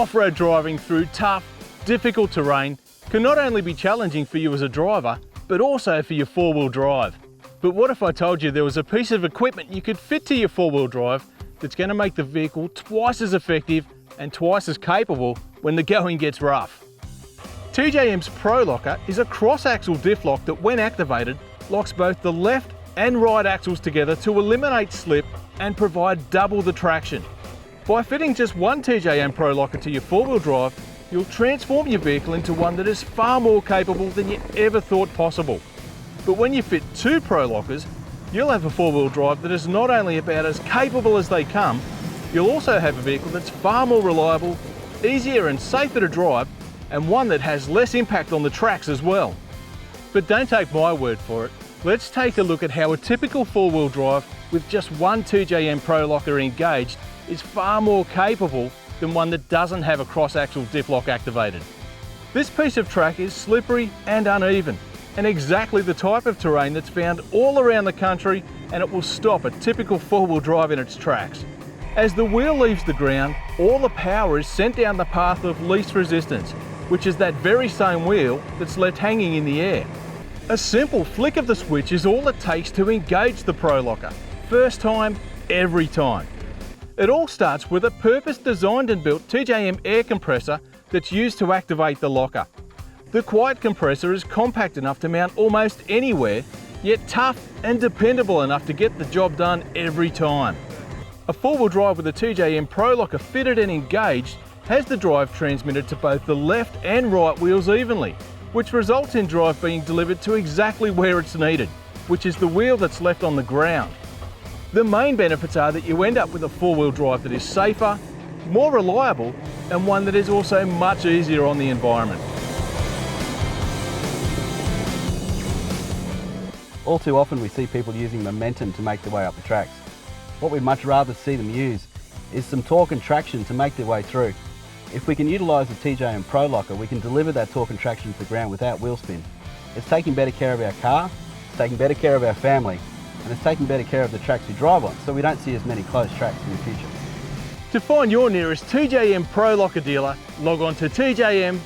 off-road driving through tough, difficult terrain can not only be challenging for you as a driver, but also for your four-wheel drive. But what if I told you there was a piece of equipment you could fit to your four-wheel drive that's going to make the vehicle twice as effective and twice as capable when the going gets rough? TJM's Prolocker is a cross-axle diff lock that, when activated, locks both the left and right axles together to eliminate slip and provide double the traction. By fitting just one TJM Prolocker to your four-wheel drive, you'll transform your vehicle into one that is far more capable than you ever thought possible. But when you fit two Prolockers, you'll have a four-wheel drive that is not only about as capable as they come, you'll also have a vehicle that's far more reliable, easier and safer to drive, and one that has less impact on the tracks as well. But don't take my word for it. Let's take a look at how a typical four-wheel drive with just one TJM Prolocker engaged is far more capable than one that doesn't have a cross-axle diff lock activated. This piece of track is slippery and uneven, and exactly the type of terrain that's found all around the country, and it will stop a typical four-wheel drive in its tracks. As the wheel leaves the ground, all the power is sent down the path of least resistance, which is that very same wheel that's left hanging in the air. A simple flick of the switch is all it takes to engage the Prolocker. First time, every time. It all starts with a purpose-designed and built TJM air compressor that's used to activate the locker. The quiet compressor is compact enough to mount almost anywhere, yet tough and dependable enough to get the job done every time. A four-wheel drive with a TJM Prolocker fitted and engaged has the drive transmitted to both the left and right wheels evenly, which results in drive being delivered to exactly where it's needed, which is the wheel that's left on the ground. The main benefits are that you end up with a four-wheel drive that is safer, more reliable, and one that is also much easier on the environment. All too often we see people using momentum to make their way up the tracks. What we'd much rather see them use is some torque and traction to make their way through. If we can utilise the TJM Prolocker, we can deliver that torque and traction to the ground without wheel spin. It's taking better care of our car, it's taking better care of our family, and it's taking better care of the tracks we drive on, so we don't see as many closed tracks in the future. To find your nearest TJM Prolocker dealer, log on to tjm.com.au.